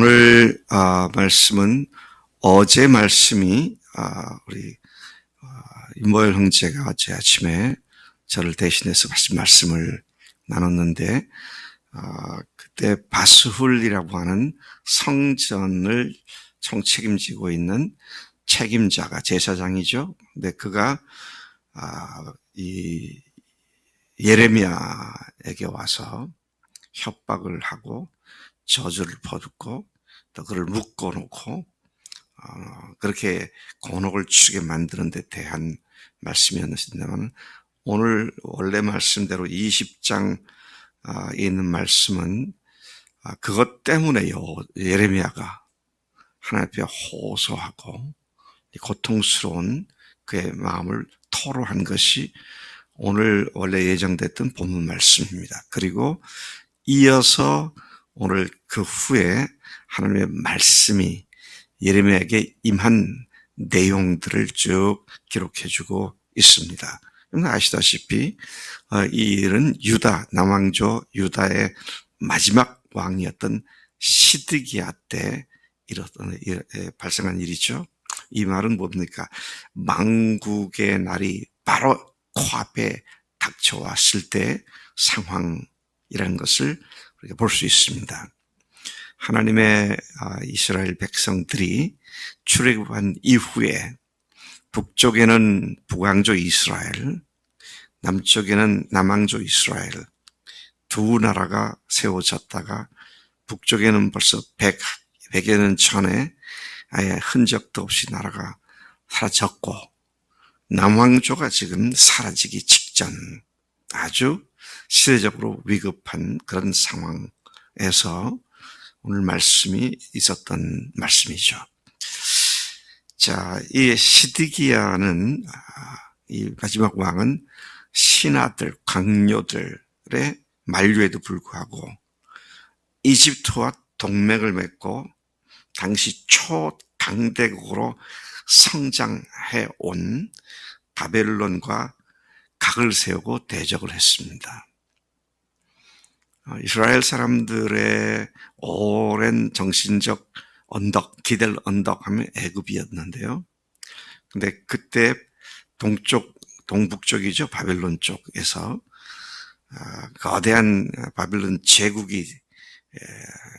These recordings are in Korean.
오늘 말씀은 어제 말씀이 우리 임보열 형제가 어제 아침에 저를 대신해서 말씀을 나눴는데 그때 바스훌이라고 하는 성전을 총책임지고 있는 책임자가 제사장이죠. 근데 그가 이 예레미야에게 와서 협박을 하고 저주를 퍼붓고 또 그를 묶어놓고 그렇게 곤혹을 치게 만드는 데 대한 말씀이었습니다만, 오늘 원래 말씀대로 20장에 있는 말씀은 그것 때문에요, 예레미야가 하나님 앞에 호소하고 고통스러운 그의 마음을 토로한 것이 오늘 원래 예정됐던 본문 말씀입니다. 그리고 이어서 오늘 그 후에 하나님의 말씀이 예레미야에게 임한 내용들을 쭉 기록해주고 있습니다. 아시다시피 이 일은 유다, 남왕조 유다의 마지막 왕이었던 시드기야 때 발생한 일이죠. 이 말은 뭡니까? 망국의 날이 바로 코앞에 닥쳐왔을 때 상황이라는 것을 우리가 볼 수 있습니다. 하나님의 이스라엘 백성들이 출애굽한 이후에 북쪽에는 북왕조 이스라엘, 남쪽에는 남왕조 이스라엘 두 나라가 세워졌다가 북쪽에는 벌써 100여 년 전에 아예 흔적도 없이 나라가 사라졌고, 남왕조가 지금 사라지기 직전 아주 시대적으로 위급한 그런 상황에서 오늘 말씀이 있었던 말씀이죠. 자, 이 시드기야는 이 마지막 왕은 신하들, 강요들의 만류에도 불구하고 이집트와 동맹을 맺고 당시 초강대국으로 성장해 온 바벨론과 각을 세우고 대적을 했습니다. 이스라엘 사람들의 오랜 정신적 언덕, 기댈 언덕 하면 애굽이었는데요. 근데 그때 동북쪽이죠. 바벨론 쪽에서 거대한 바벨론 제국이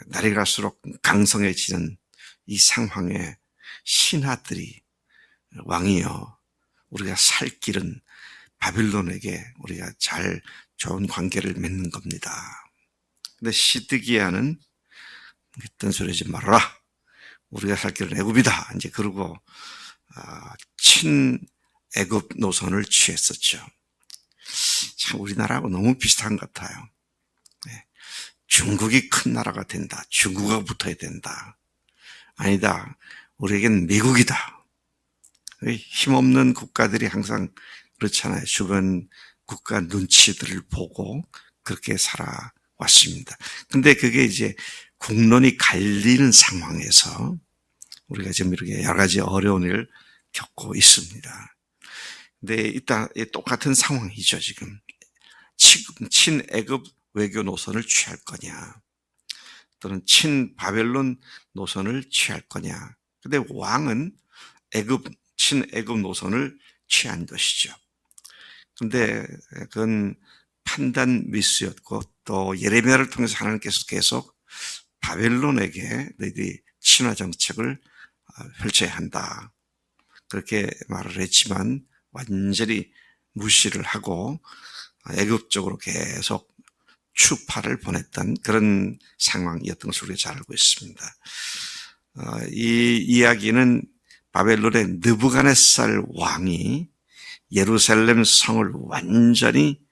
날이 갈수록 강성해지는 이 상황에 신하들이 왕이여, 우리가 살 길은 바빌론에게 우리가 좋은 관계를 맺는 겁니다. 근데 시드기야는 그딴 소리 하지 말아라, 우리가 살 길은 애굽이다, 이제 그러고 친애굽 노선을 취했었죠. 참 우리나라하고 너무 비슷한 것 같아요. 중국이 큰 나라가 된다, 중국하고 붙어야 된다. 아니다, 우리에겐 미국이다. 힘없는 국가들이 항상 그렇잖아요. 주변 국가 눈치들을 보고 그렇게 살아왔습니다. 근데 그게 이제 국론이 갈리는 상황에서 우리가 지금 이렇게 여러 가지 어려운 일을 겪고 있습니다. 근데 일단 똑같은 상황이죠. 지금 친애굽 외교 노선을 취할 거냐, 또는 친바벨론 노선을 취할 거냐. 근데 왕은 친애굽 노선을 취한 것이죠. 근데 그건 판단 미스였고, 또 예레미야를 통해서 하나님께서 계속 바벨론에게 너희들이 친화 정책을 펼쳐야 한다, 그렇게 말을 했지만 완전히 무시를 하고 애굽 쪽으로 계속 추파를 보냈던 그런 상황이었던 것을 우리가 잘 알고 있습니다. 이 이야기는 바벨론의 느부갓네살 왕이 예루살렘 성을 완전히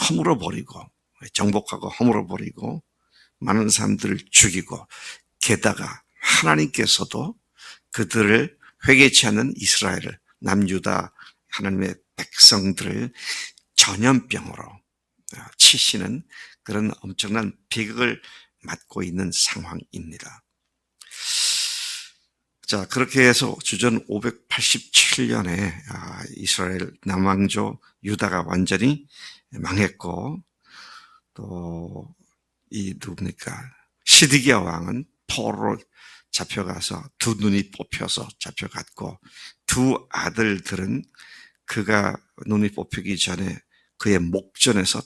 허물어 버리고, 정복하고 허물어 버리고 많은 사람들을 죽이고, 게다가 하나님께서도 그들을 회개치 않는 이스라엘을, 남유다 하나님의 백성들을 전염병으로 치시는 그런 엄청난 비극을 맞고 있는 상황입니다. 자, 그렇게 해서 주전 587년에 이스라엘 남왕조 유다가 완전히 망했고, 또 이 누굽니까? 시드기야 왕은 포로로 잡혀가서 두 눈이 뽑혀서 잡혀갔고, 두 아들들은 그가 눈이 뽑히기 전에 그의 목전에서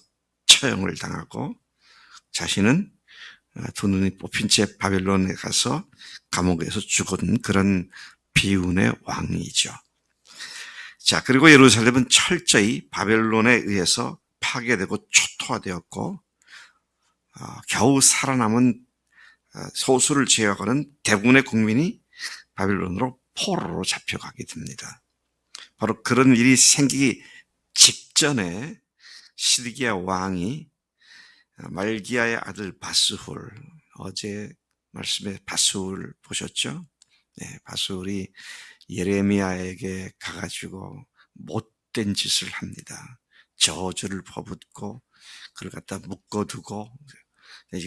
처형을 당하고, 자신은 두 눈이 뽑힌 채 바벨론에 가서 감옥에서 죽은 그런 비운의 왕이죠. 자, 그리고 예루살렘은 철저히 바벨론에 의해서 파괴되고 초토화되었고, 겨우 살아남은 소수를 제외하고는 대부분의 국민이 바벨론으로 포로로 잡혀가게 됩니다. 바로 그런 일이 생기기 직전에 시드기야 왕이 말기야의 아들 바스훌, 어제 말씀에 바스훌 보셨죠? 네, 바스훌이 예레미야에게 가가지고 못된 짓을 합니다. 저주를 퍼붓고 그를 갖다 묶어두고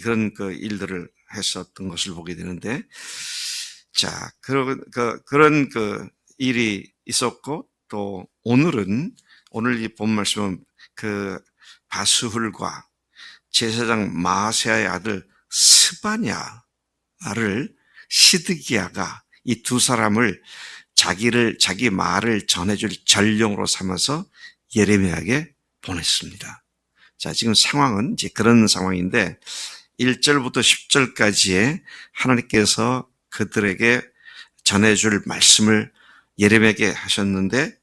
그런 그 일들을 했었던 것을 보게 되는데, 자, 그런 그 일이 있었고, 또 오늘 이 본 말씀은 그 바스훌과 제사장 마세야의 아들 스바냐를 시드기야가 이 두 사람을 자기 말을 전해줄 전령으로 삼아서 예레미야에게 보냈습니다. 자, 지금 상황은 이제 그런 상황인데 1절부터 10절까지에 하나님께서 그들에게 전해줄 말씀을 예레미야에게 하셨는데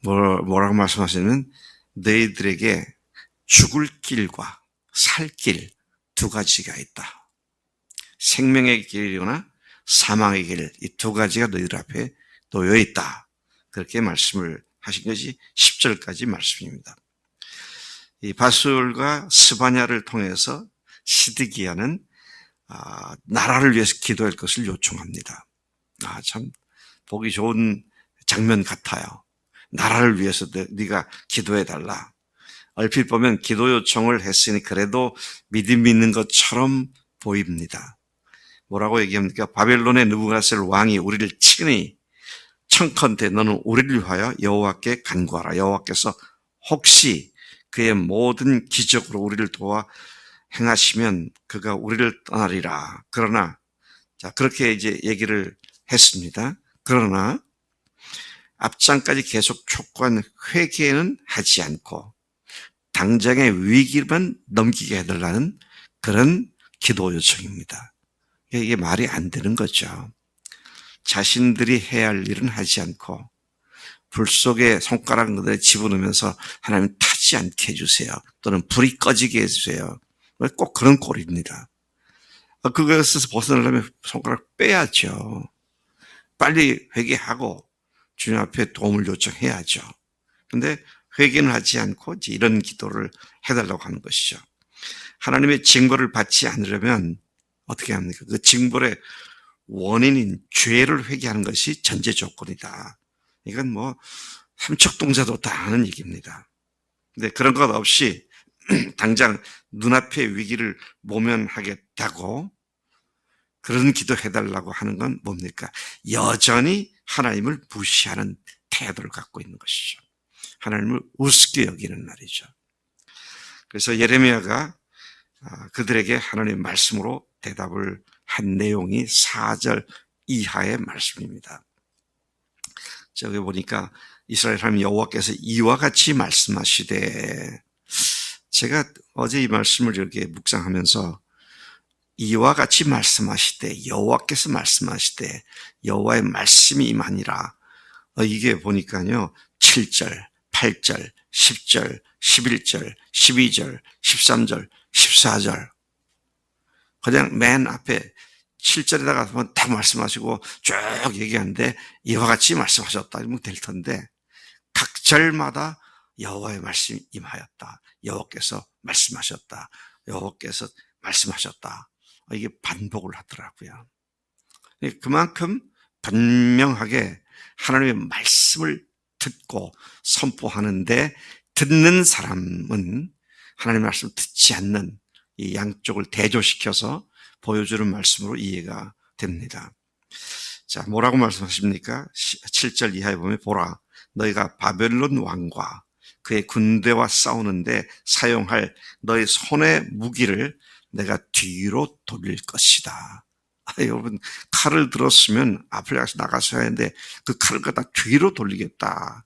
뭐라고 말씀하시냐면 너희들에게 죽을 길과 살 길 두 가지가 있다. 생명의 길이거나 사망의 길, 이 두 가지가 너희들 앞에 놓여 있다. 그렇게 말씀을 하신 것이 10절까지 말씀입니다. 이 바스울과 스바냐를 통해서 시드기야는 나라를 위해서 기도할 것을 요청합니다. 참 보기 좋은 장면 같아요. 나라를 위해서 네가 기도해달라. 얼핏 보면 기도 요청을 했으니 그래도 믿음 있는 것처럼 보입니다. 뭐라고 얘기합니까? 바벨론의 느부갓네살 왕이 우리를 치니 청컨대 너는 우리를 위하여 여호와께 간구하라. 여호와께서 혹시 그의 모든 기적으로 우리를 도와 행하시면 그가 우리를 떠나리라. 그러나 자, 그렇게 이제 얘기를 했습니다. 그러나 앞장까지 계속 촉구한 회개는 하지 않고 당장의 위기만 넘기게 해달라는 그런 기도 요청입니다. 이게 말이 안 되는 거죠. 자신들이 해야 할 일은 하지 않고 불 속에 손가락을 집어넣으면서 하나님 타지 않게 해주세요. 또는 불이 꺼지게 해주세요. 꼭 그런 꼴입니다. 그것에서 벗어나려면 손가락 빼야죠. 빨리 회개하고 주님 앞에 도움을 요청해야죠. 그런데 회개는 하지 않고 이런 기도를 해달라고 하는 것이죠. 하나님의 징벌을 받지 않으려면 어떻게 합니까? 그 징벌의 원인인 죄를 회개하는 것이 전제 조건이다. 이건 뭐 삼척동자도 다 아는 얘기입니다. 근데 그런 것 없이 당장 눈앞의 위기를 모면하겠다고 그런 기도해달라고 하는 건 뭡니까? 여전히 하나님을 무시하는 태도를 갖고 있는 것이죠. 하나님을 우습게 여기는 말이죠. 그래서 예레미야가 그들에게 하나님의 말씀으로 대답을 한 내용이 4절 이하의 말씀입니다. 저기 보니까 이스라엘 하나님 여호와께서 이와 같이 말씀하시되, 제가 어제 이 말씀을 이렇게 묵상하면서 이와 같이 말씀하시되, 여호와께서 말씀하시되, 여호와의 말씀이 임하니라. 이게 보니까요 7절, 8절, 10절, 11절, 12절, 13절, 14절. 그냥 맨 앞에 7절에다가 딱 말씀하시고 쭉 얘기하는데 이와 같이 말씀하셨다 이러면 될 텐데 각 절마다 여호와의 말씀이 임하였다. 여호와께서 말씀하셨다. 여호와께서 말씀하셨다. 이게 반복을 하더라고요. 그만큼 분명하게 하나님의 말씀을 듣고 선포하는데 듣는 사람은 하나님의 말씀을 듣지 않는 이 양쪽을 대조시켜서 보여주는 말씀으로 이해가 됩니다. 자, 뭐라고 말씀하십니까? 7절 이하에 보면 보라, 너희가 바벨론 왕과 그의 군대와 싸우는데 사용할 너희 손의 무기를 내가 뒤로 돌릴 것이다. 여러분, 칼을 들었으면 앞을 향해서 나가서 해야 하는데 그 칼을 갖다 뒤로 돌리겠다.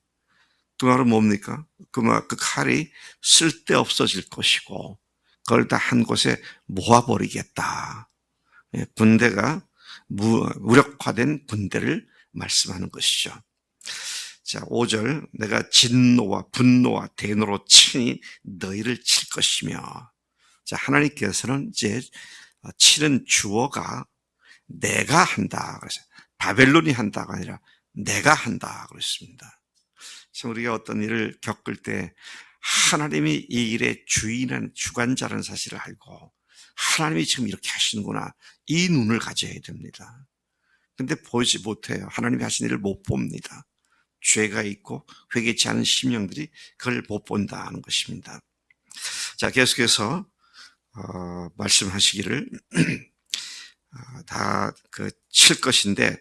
그 말은 뭡니까? 그 칼이 쓸데없어질 것이고 그걸 다 한 곳에 모아버리겠다. 군대가 무력화된 군대를 말씀하는 것이죠. 자, 5절, 내가 진노와 분노와 대노로 친히 너희를 칠 것이며. 자, 하나님께서는 이제 치는 주어가 내가 한다. 그래서 바벨론이 한다가 아니라 내가 한다. 그랬습니다. 참 우리가 어떤 일을 겪을 때 하나님이 이 일의 주인은 주관자라는 사실을 알고 하나님이 지금 이렇게 하시는구나. 이 눈을 가져야 됩니다. 근데 보지 못해요. 하나님이 하신 일을 못 봅니다. 죄가 있고 회개치 않은 심령들이 그걸 못 본다는 것입니다. 자, 계속해서 말씀하시기를 다 칠 것인데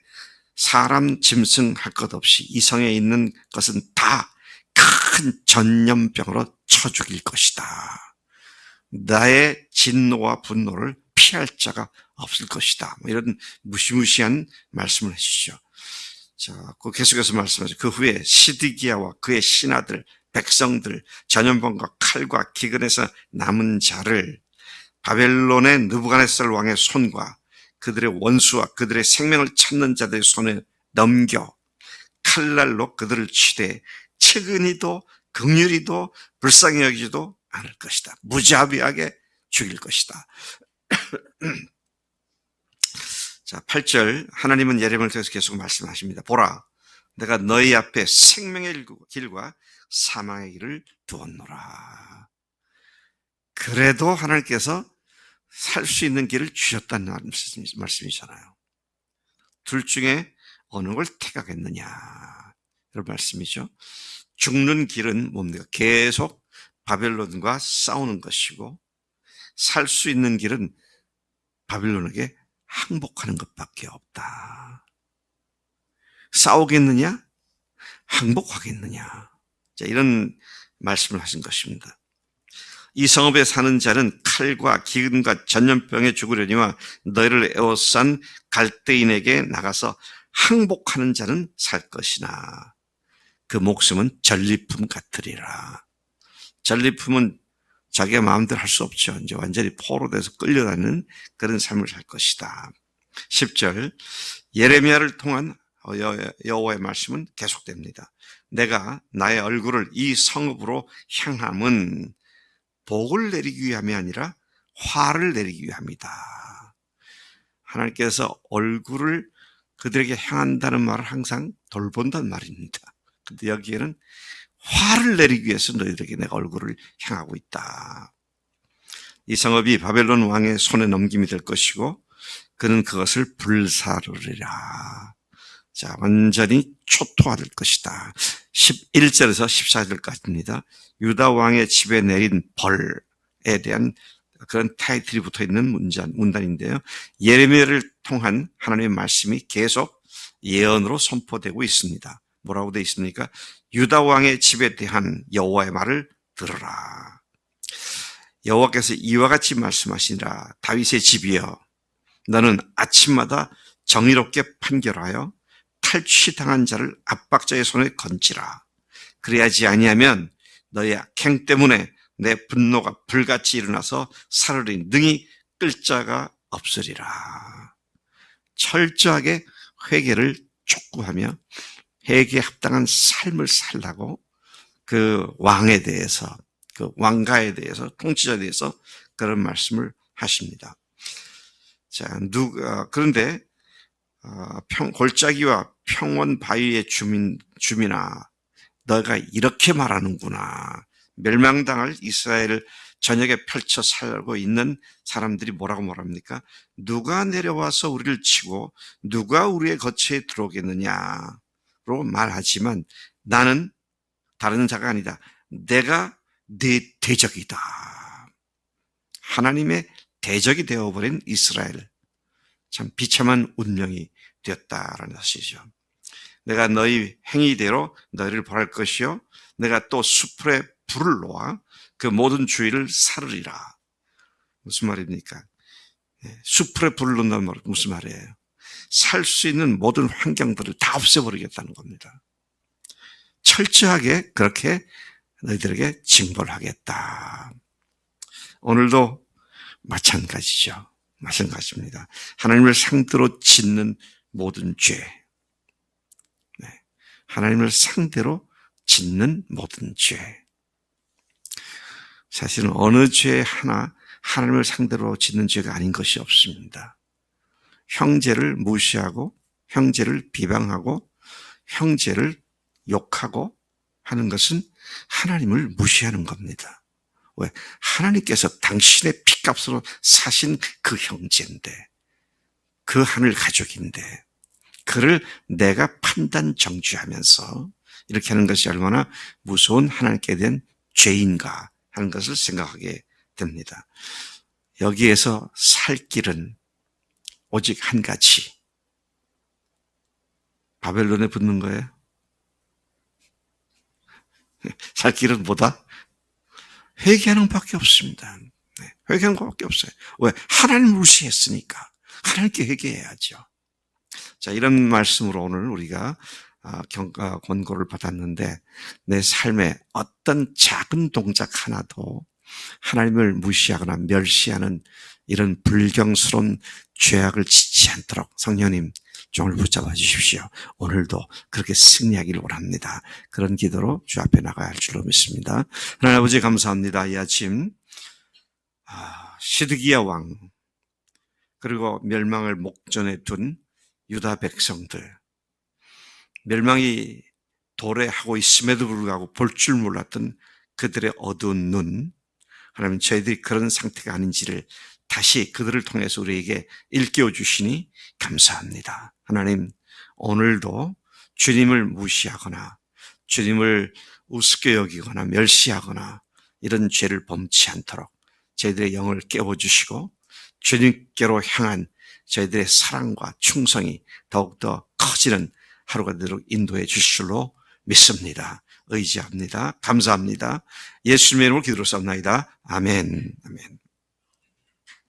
사람 짐승 할 것 없이 이 성에 있는 것은 다 큰 전염병으로 쳐 죽일 것이다. 나의 진노와 분노를 피할 자가 없을 것이다. 이런 무시무시한 말씀을 해주시죠. 자, 계속해서 말씀하죠. 그 후에 시드기야와 그의 신하들, 백성들, 전염병과 칼과 기근에서 남은 자를 바벨론의 느부갓네살 왕의 손과 그들의 원수와 그들의 생명을 찾는 자들의 손에 넘겨 칼날로 그들을 치되 측은히도 긍휼히도 불쌍히 여기지도 않을 것이다. 무자비하게 죽일 것이다. 자, 8절 하나님은 예레미야를 통해서 계속 말씀하십니다. 보라, 내가 너희 앞에 생명의 길과 사망의 길을 두었노라. 그래도 하나님께서 살 수 있는 길을 주셨다는 말씀이잖아요. 둘 중에 어느 걸 택하겠느냐 이런 말씀이죠. 죽는 길은 뭡니까? 계속 바벨론과 싸우는 것이고 살 수 있는 길은 바벨론에게 항복하는 것밖에 없다. 싸우겠느냐? 항복하겠느냐? 자, 이런 말씀을 하신 것입니다. 이 성읍에 사는 자는 칼과 기근과 전염병에 죽으려니와 너희를 에워싼 갈대인에게 나가서 항복하는 자는 살 것이나 그 목숨은 전리품 같으리라. 전리품은 자기가 마음대로 할 수 없죠. 이제 완전히 포로돼서 끌려다니는 그런 삶을 살 것이다. 10절 예레미야를 통한 여호와의 말씀은 계속됩니다. 내가 나의 얼굴을 이 성읍으로 향함은 복을 내리기 위함이 아니라 화를 내리기 위함이다. 하나님께서 얼굴을 그들에게 향한다는 말을 항상 돌본다는 말입니다. 근데 여기에는 화를 내리기 위해서 너희들에게 내가 얼굴을 향하고 있다. 이 성읍이 바벨론 왕의 손에 넘김이 될 것이고 그는 그것을 불사르리라. 자, 완전히 초토화될 것이다. 11절에서 14절까지입니다. 유다 왕의 집에 내린 벌에 대한 그런 타이틀이 붙어있는 문단인데요. 예레미야를 통한 하나님의 말씀이 계속 예언으로 선포되고 있습니다. 뭐라고 되어 있습니까? 유다 왕의 집에 대한 여호와의 말을 들으라. 여호와께서 이와 같이 말씀하시니라. 다윗의 집이여, 너는 아침마다 정의롭게 판결하여 탈취당한 자를 압박자의 손에 건지라. 그래야지 아니하면 너의 악행 때문에 내 분노가 불같이 일어나서 사르리 능히 끌 자가 없으리라. 철저하게 회개를 촉구하며 회개에 합당한 삶을 살라고 그 왕에 대해서, 그 왕가에 대해서, 통치자에 대해서 그런 말씀을 하십니다. 자, 그런데 골짜기와 평원 바위의 주민아, 너가 이렇게 말하는구나. 멸망당할 이스라엘을 저녁에 펼쳐 살고 있는 사람들이 뭐라고 말합니까? 누가 내려와서 우리를 치고 누가 우리의 거처에 들어오겠느냐로 말하지만 나는 다른 자가 아니다. 내가 네 대적이다. 하나님의 대적이 되어버린 이스라엘. 참 비참한 운명이 되었다라는 사실이죠. 내가 너희 행위대로 너희를 벌할 것이요 내가 또 숯불에 불을 놓아 그 모든 주위를 사르리라. 무슨 말입니까? 수풀에 불을 넣는다는 말 무슨 말이에요? 살 수 있는 모든 환경들을 다 없애버리겠다는 겁니다. 철저하게 그렇게 너희들에게 징벌을 하겠다. 오늘도 마찬가지죠. 마찬가지입니다. 하나님을 상대로 짓는 모든 죄. 하나님을 상대로 짓는 모든 죄. 사실은 어느 죄 하나 하나님을 상대로 짓는 죄가 아닌 것이 없습니다. 형제를 무시하고 형제를 비방하고 형제를 욕하고 하는 것은 하나님을 무시하는 겁니다. 왜? 하나님께서 당신의 피값으로 사신 그 형제인데, 그 하늘 가족인데, 그를 내가 판단 정죄하면서 이렇게 하는 것이 얼마나 무서운 하나님께 대한 죄인가 하는 것을 생각하게 됩니다. 여기에서 살 길은 오직 한 가지. 바벨론에 붙는 거예요. 살 길은 뭐다? 회개하는 것밖에 없습니다. 회개하는 것밖에 없어요. 왜? 하나님을 무시했으니까 하나님께 회개해야죠. 자, 이런 말씀으로 오늘 우리가 권고를 받았는데, 내 삶에 어떤 작은 동작 하나도 하나님을 무시하거나 멸시하는 이런 불경스러운 죄악을 짓지 않도록 성령님 종을 붙잡아 주십시오. 오늘도 그렇게 승리하기를 원합니다. 그런 기도로 주 앞에 나가야 할 줄로 믿습니다. 하나님 아버지 감사합니다. 이 아침 시드기야 왕 그리고 멸망을 목전에 둔 유다 백성들, 멸망이 도래하고 있음에도 불구하고 볼 줄 몰랐던 그들의 어두운 눈, 하나님 저희들이 그런 상태가 아닌지를 다시 그들을 통해서 우리에게 일깨워 주시니 감사합니다. 하나님, 오늘도 주님을 무시하거나 주님을 우습게 여기거나 멸시하거나 이런 죄를 범치 않도록 저희들의 영을 깨워주시고 주님께로 향한 저희들의 사랑과 충성이 더욱더 커지는 하루가 되도록 인도해 주실 줄로 믿습니다. 의지합니다. 감사합니다. 예수님의 이름으로 기도로 쌉나이다. 아멘. 아멘.